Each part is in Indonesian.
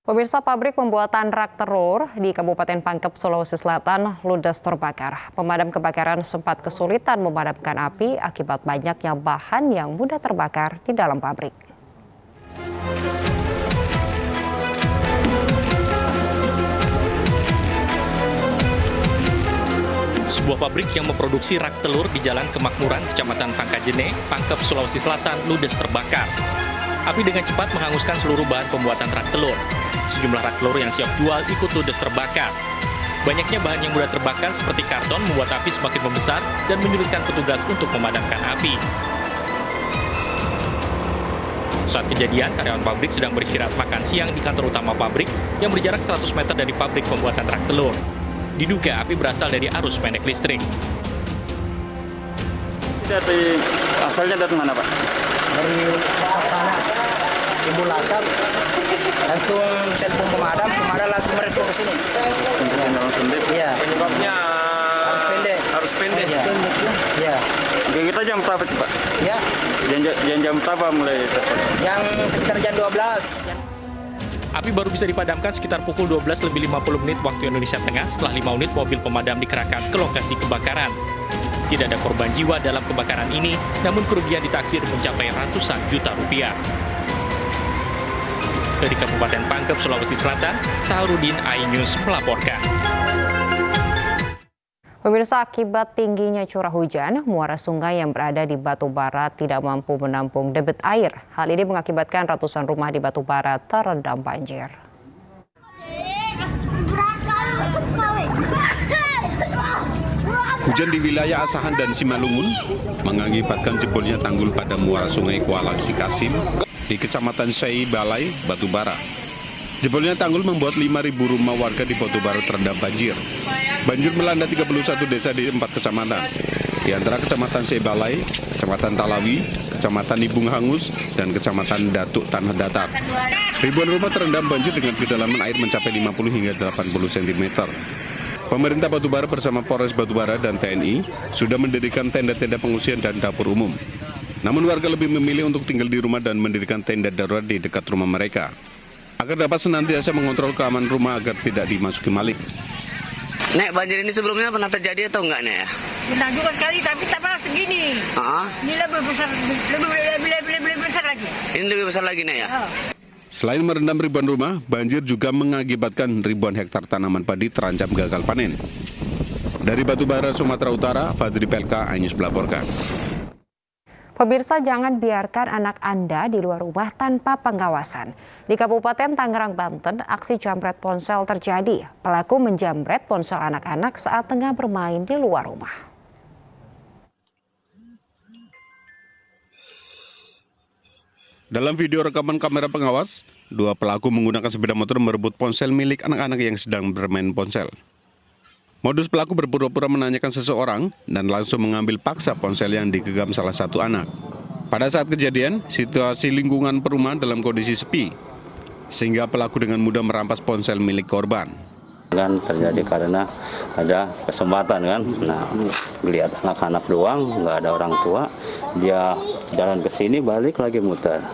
Pemirsa, pabrik pembuatan rak telur di Kabupaten Pangkep, Sulawesi Selatan ludes terbakar. Pemadam kebakaran sempat kesulitan memadamkan api akibat banyaknya bahan yang mudah terbakar di dalam pabrik. Sebuah pabrik yang memproduksi rak telur di Jalan Kemakmuran, Kecamatan Pangkajene, Pangkep, Sulawesi Selatan ludes terbakar. Api dengan cepat menghanguskan seluruh bahan pembuatan rak telur. Sejumlah rak telur yang siap jual ikut ludes terbakar. Banyaknya bahan yang mudah terbakar seperti karton membuat api semakin membesar dan menyulitkan petugas untuk memadamkan api. Saat kejadian, karyawan pabrik sedang beristirahat makan siang di kantor utama pabrik yang berjarak 100 meter dari pabrik pembuatan rak telur. Diduga api berasal dari arus pendek listrik. Asalnya dari mana, Pak? Dari sana, timbul asap, langsung telepon pemadam langsung merespon ke sini. Iya. Penyebabnya arus pendek. Iya. Kita jam berapa, Pak? Ya. Jam berapa mulai telepon? Yang sekitar jam 12. Api baru bisa dipadamkan sekitar pukul 12:50 waktu Indonesia Tengah setelah 5 unit mobil pemadam dikerahkan ke lokasi kebakaran. Tidak ada korban jiwa dalam kebakaran ini, namun kerugian ditaksir mencapai ratusan juta rupiah. Dari Kabupaten Pangkep, Sulawesi Selatan, Saharudin, iNews melaporkan. Pemirsa, akibat tingginya curah hujan, muara sungai yang berada di Batu Bara tidak mampu menampung debit air. Hal ini mengakibatkan ratusan rumah di Batu Bara terendam banjir. Hujan di wilayah Asahan dan Simalungun mengakibatkan jebolnya tanggul pada muara sungai Kuala Sikasim di Kecamatan Sei Balai, Batu Bara. Jebolnya tanggul membuat 5.000 rumah warga di Batu Bara terendam banjir. Banjir melanda 31 desa di 4 kecamatan, di antara Kecamatan Sei Balai, Kecamatan Talawi, Kecamatan Ibung Hangus, dan Kecamatan Datuk Tanah Datar. Ribuan rumah terendam banjir dengan kedalaman air mencapai 50 hingga 80 cm. Pemerintah Batu Bara bersama Polres Batu Bara dan TNI sudah mendirikan tenda-tenda pengungsian dan dapur umum. Namun warga lebih memilih untuk tinggal di rumah dan mendirikan tenda darurat di dekat rumah mereka, agar dapat senantiasa mengontrol keamanan rumah agar tidak dimasuki maling. Nek, banjir ini sebelumnya pernah terjadi atau enggak, Nek? Pernah juga sekali, tapi tak pernah segini. Ini lebih besar, lebih besar lagi. Ini lebih besar lagi, Nek, ya? Selain merendam ribuan rumah, banjir juga mengakibatkan ribuan hektar tanaman padi terancam gagal panen. Dari Batu Bara, Sumatera Utara, Fadri Pelka, iNews melaporkan. Pemirsa, jangan biarkan anak Anda di luar rumah tanpa pengawasan. Di Kabupaten Tangerang, Banten, aksi jambret ponsel terjadi. Pelaku menjambret ponsel anak-anak saat tengah bermain di luar rumah. Dalam video rekaman kamera pengawas, dua pelaku menggunakan sepeda motor merebut ponsel milik anak-anak yang sedang bermain ponsel. Modus pelaku berpura-pura menanyakan seseorang dan langsung mengambil paksa ponsel yang digenggam salah satu anak. Pada saat kejadian, situasi lingkungan perumahan dalam kondisi sepi, sehingga pelaku dengan mudah merampas ponsel milik korban. Kan terjadi karena ada kesempatan kan, nah lihat anak-anak doang, nggak ada orang tua, dia jalan ke sini balik lagi muter,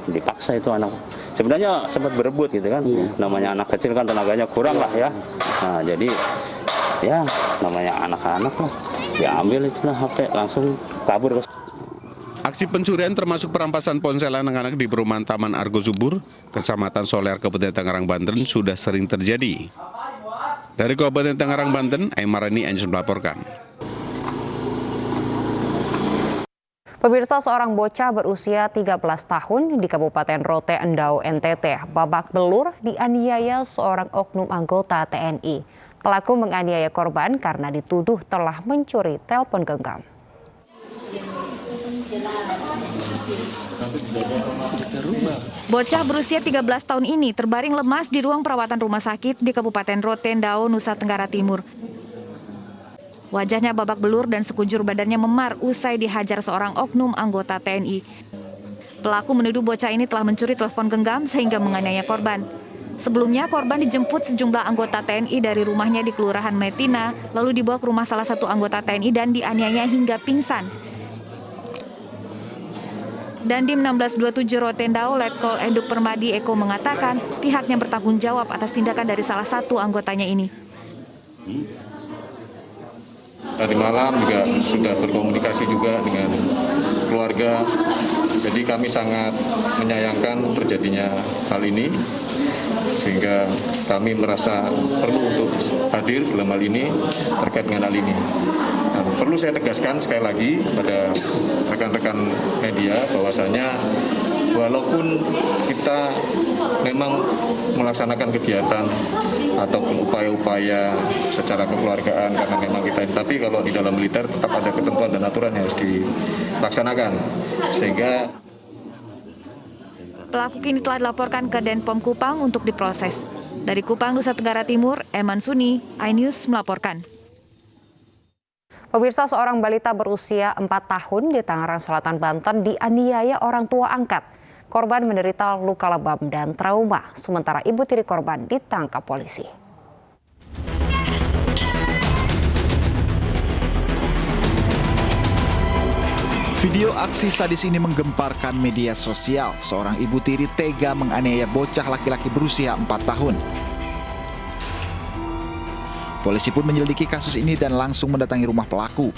dipaksa itu anak. Sebenarnya sempat berebut gitu kan, namanya anak kecil kan tenaganya kurang lah ya. Nah jadi ya namanya anak-anak lah, diambil itulah HP langsung kabur. Aksi pencurian termasuk perampasan ponsel anak-anak di perumahan Taman Argo Subur, Kecamatan Soler, Kabupaten Tangerang, Banten sudah sering terjadi. Dari Kabupaten Tangerang, Banten, Aimarani, iNews melaporkan. Pemirsa, seorang bocah berusia 13 tahun di Kabupaten Rote Endau, NTT, babak belur dianiaya seorang oknum anggota TNI. Pelaku menganiaya korban karena dituduh telah mencuri telepon genggam. Bocah berusia 13 tahun ini terbaring lemas di ruang perawatan rumah sakit di Kabupaten Rote Endau, Nusa Tenggara Timur. Wajahnya babak belur dan sekujur badannya memar usai dihajar seorang oknum anggota TNI. Pelaku menuduh bocah ini telah mencuri telepon genggam sehingga menganiaya korban. Sebelumnya korban dijemput sejumlah anggota TNI dari rumahnya di Kelurahan Metina, lalu dibawa ke rumah salah satu anggota TNI dan dianiaya hingga pingsan. Dandim 1627 Rotendao Letkol Enduk Permadi Eko mengatakan pihaknya bertanggung jawab atas tindakan dari salah satu anggotanya ini. Tadi malam juga sudah berkomunikasi juga dengan keluarga, jadi kami sangat menyayangkan terjadinya hal ini, sehingga kami merasa perlu untuk hadir dalam hal ini terkait dengan hal ini. Dan perlu saya tegaskan sekali lagi pada rekan-rekan media bahwasanya walaupun kita memang melaksanakan kegiatan ataupun upaya-upaya secara kekeluargaan karena memang kita, tapi kalau di dalam militer tetap ada ketentuan dan aturan yang harus dilaksanakan, sehingga pelaku kini telah dilaporkan ke Denpom Kupang untuk diproses. Dari Kupang, Nusa Tenggara Timur, Eman Suni, iNews melaporkan. Pemirsa, seorang balita berusia 4 tahun di Tangerang Selatan, Banten dianiaya orang tua angkat. Korban menderita luka lebam dan trauma, sementara ibu tiri korban ditangkap polisi. Video aksi sadis ini menggemparkan media sosial. Seorang ibu tiri tega menganiaya bocah laki-laki berusia 4 tahun. Polisi pun menyelidiki kasus ini dan langsung mendatangi rumah pelaku.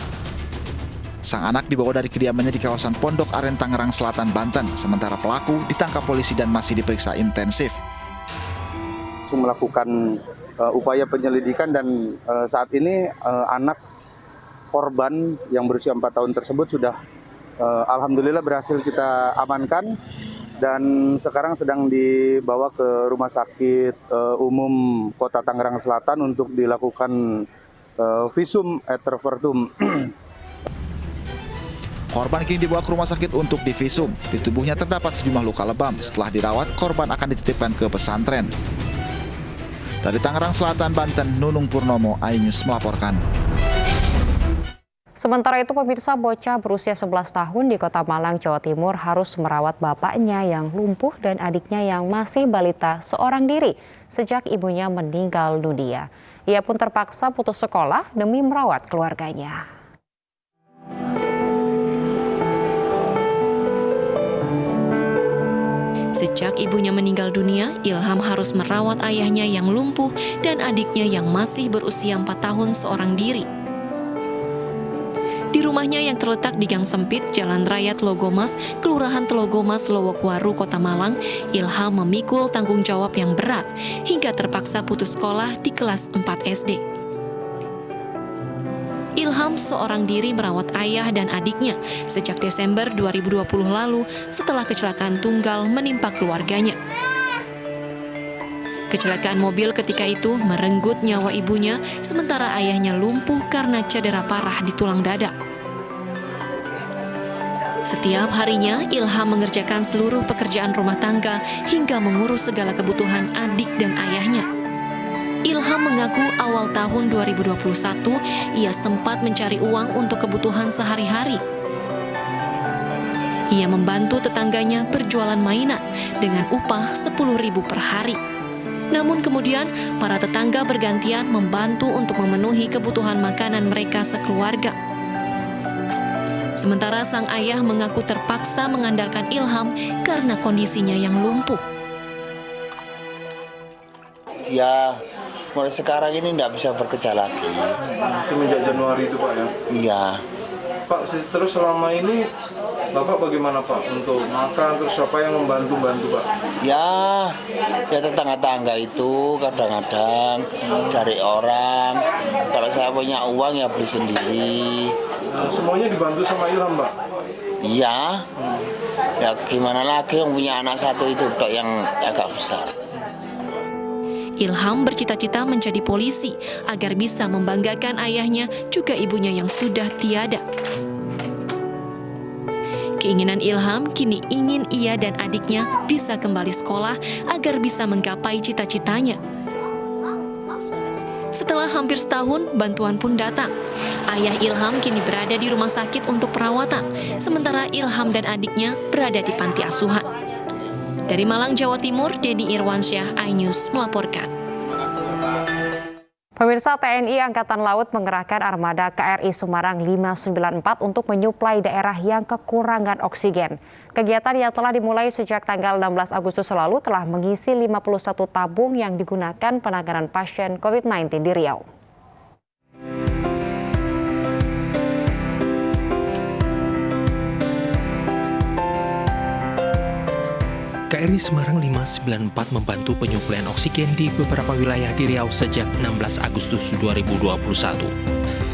Sang anak dibawa dari kediamannya di kawasan Pondok Aren, Tangerang Selatan, Banten. Sementara pelaku ditangkap polisi dan masih diperiksa intensif. Melakukan upaya penyelidikan dan saat ini anak korban yang berusia 4 tahun tersebut sudah alhamdulillah berhasil kita amankan dan sekarang sedang dibawa ke Rumah Sakit Umum Kota Tangerang Selatan untuk dilakukan visum et repertum. Korban kini dibawa ke rumah sakit untuk divisum. Di tubuhnya terdapat sejumlah luka lebam. Setelah dirawat, korban akan dititipkan ke pesantren. Dari Tangerang Selatan, Banten, Nunung Purnomo, iNews melaporkan. Sementara itu, pemirsa, bocah berusia 11 tahun di Kota Malang, Jawa Timur harus merawat bapaknya yang lumpuh dan adiknya yang masih balita seorang diri sejak ibunya meninggal dunia. Ia pun terpaksa putus sekolah demi merawat keluarganya. Sejak ibunya meninggal dunia, Ilham harus merawat ayahnya yang lumpuh dan adiknya yang masih berusia 4 tahun seorang diri. Di rumahnya yang terletak di Gang Sempit, Jalan Raya Telogomas, Kelurahan Telogomas, Lowokwaru, Kota Malang, Ilham memikul tanggung jawab yang berat hingga terpaksa putus sekolah di kelas 4 SD. Ilham seorang diri merawat ayah dan adiknya sejak Desember 2020 lalu setelah kecelakaan tunggal menimpa keluarganya. Kecelakaan mobil ketika itu merenggut nyawa ibunya, sementara ayahnya lumpuh karena cedera parah di tulang dada. Setiap harinya, Ilham mengerjakan seluruh pekerjaan rumah tangga hingga mengurus segala kebutuhan adik dan ayahnya. Ilham mengaku awal tahun 2021, ia sempat mencari uang untuk kebutuhan sehari-hari. Ia membantu tetangganya berjualan mainan dengan upah 10.000 per hari. Namun kemudian, para tetangga bergantian membantu untuk memenuhi kebutuhan makanan mereka sekeluarga. Sementara sang ayah mengaku terpaksa mengandalkan Ilham karena kondisinya yang lumpuh. Ya, mulai sekarang ini tidak bisa bekerja lagi. Semenjak Januari itu Pak ya? Iya. Pak, terus selama ini Bapak bagaimana Pak untuk makan, terus siapa yang membantu Pak? Ya tetangga-tangga itu kadang-kadang dari orang. Kalau saya punya uang ya beli sendiri. Nah, semuanya dibantu sama Ilham Pak? Iya. Ya gimana lagi yang punya anak satu itu dok yang agak besar. Ilham bercita-cita menjadi polisi agar bisa membanggakan ayahnya juga ibunya yang sudah tiada. Keinginan Ilham kini ingin ia dan adiknya bisa kembali sekolah agar bisa menggapai cita-citanya. Setelah hampir setahun, bantuan pun datang. Ayah Ilham kini berada di rumah sakit untuk perawatan, sementara Ilham dan adiknya berada di panti asuhan. Dari Malang, Jawa Timur, Denny Irwansyah, iNews melaporkan. Pemirsa, TNI Angkatan Laut mengerahkan armada KRI Semarang 594 untuk menyuplai daerah yang kekurangan oksigen. Kegiatan yang telah dimulai sejak tanggal 16 Agustus lalu telah mengisi 51 tabung yang digunakan penanganan pasien COVID-19 di Riau. KRI Semarang 594 membantu penyuplaian oksigen di beberapa wilayah di Riau sejak 16 Agustus 2021.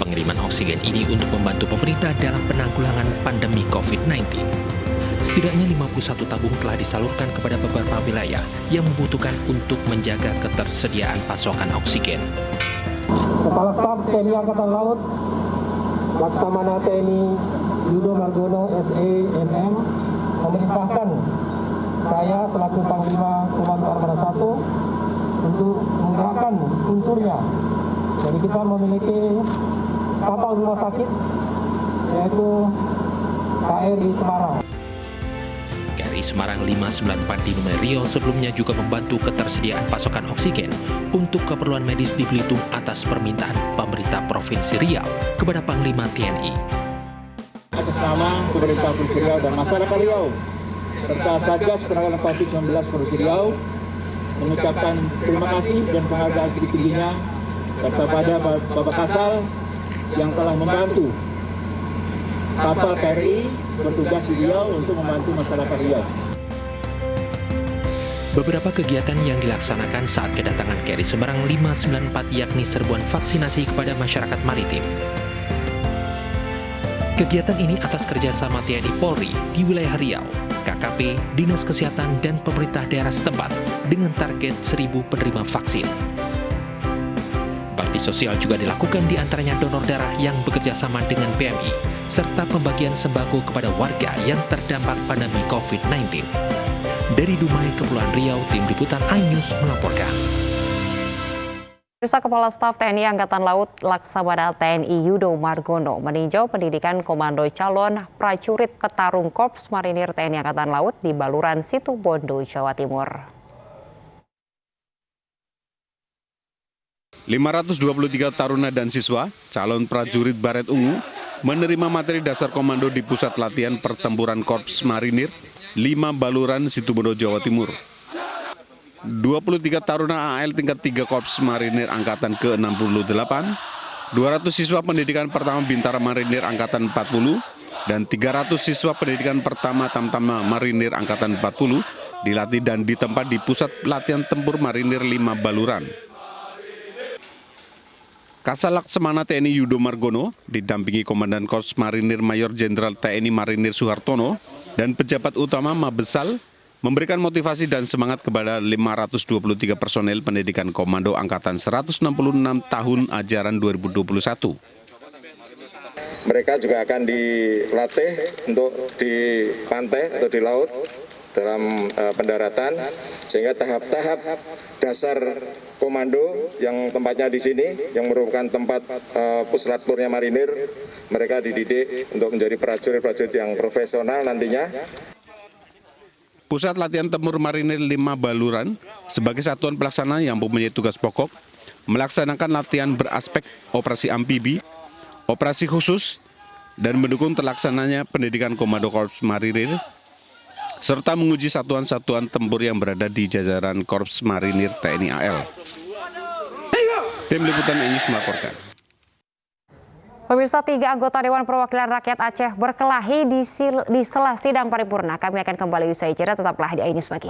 Pengiriman oksigen ini untuk membantu pemerintah dalam penanggulangan pandemi COVID-19. Setidaknya 51 tabung telah disalurkan kepada beberapa wilayah yang membutuhkan untuk menjaga ketersediaan pasokan oksigen. Kepala Staf TNI Angkatan Laut, Laksamana TNI Yudo Margono SEMM memerintahkan saya selaku Panglima Komando Armada 1 untuk menggerakkan unsurnya. Jadi kita memiliki kapal rumah sakit yaitu KRI Semarang. KRI Semarang 594 di Dumai Riau sebelumnya juga membantu ketersediaan pasokan oksigen untuk keperluan medis di Belitung atas permintaan pemerintah Provinsi Riau kepada Panglima TNI. Atas nama pemerintah Provinsi Riau dan masyarakat Riau serta Satgas Penanganan COVID-19 Provinsi Riau mengucapkan terima kasih dan penghargaan setinggi-tingginya kepada Bapak Kasal yang telah membantu kapal KRI bertugas di Riau untuk membantu masyarakat Riau. Beberapa kegiatan yang dilaksanakan saat kedatangan KRI Semarang 594 yakni serbuan vaksinasi kepada masyarakat maritim. Kegiatan ini atas kerjasama TNI Polri di wilayah Riau, KKP, Dinas Kesehatan, dan pemerintah daerah setempat dengan target 1.000 penerima vaksin. Bakti sosial juga dilakukan di antaranya donor darah yang bekerja sama dengan PMI, serta pembagian sembako kepada warga yang terdampak pandemi COVID-19. Dari Dumai, Kepulauan Riau, Tim Liputan iNews melaporkan. Kepala Staf TNI Angkatan Laut Laksamana TNI Yudo Margono meninjau pendidikan komando calon prajurit petarung Korps Marinir TNI Angkatan Laut di Baluran Situbondo, Jawa Timur. 523 taruna dan siswa calon prajurit Baret Ungu menerima materi dasar komando di Pusat Latihan Pertempuran Korps Marinir 5 Baluran Situbondo, Jawa Timur. 23 taruna AL tingkat 3 Korps Marinir Angkatan ke-68, 200 siswa pendidikan pertama Bintara Marinir Angkatan 40, dan 300 siswa pendidikan pertama Tamtama Marinir Angkatan 40 dilatih dan ditempat di Pusat Latihan Tempur Marinir 5 Baluran. Kasal Laksamana TNI Yudo Margono didampingi Komandan Korps Marinir Mayor Jenderal TNI Marinir Suhartono dan pejabat utama Mabesal memberikan motivasi dan semangat kepada 523 personel pendidikan komando Angkatan 166 tahun ajaran 2021. Mereka juga akan dilatih untuk di pantai atau di laut dalam pendaratan, sehingga tahap-tahap dasar komando yang tempatnya di sini, yang merupakan tempat puslaturnya marinir, mereka dididik untuk menjadi prajurit-prajurit yang profesional nantinya. Pusat Latihan Tempur Marinir 5 Baluran sebagai satuan pelaksana yang mempunyai tugas pokok melaksanakan latihan beraspek operasi amfibi, operasi khusus, dan mendukung terlaksananya pendidikan komando Korps Marinir, serta menguji satuan-satuan tempur yang berada di jajaran Korps Marinir TNI AL. Tim Liputan iNews melaporkan. Pemirsa, 3 anggota Dewan Perwakilan Rakyat Aceh berkelahi di sela sidang paripurna. Kami akan kembali usai jeda, tetaplah di iNews Pagi.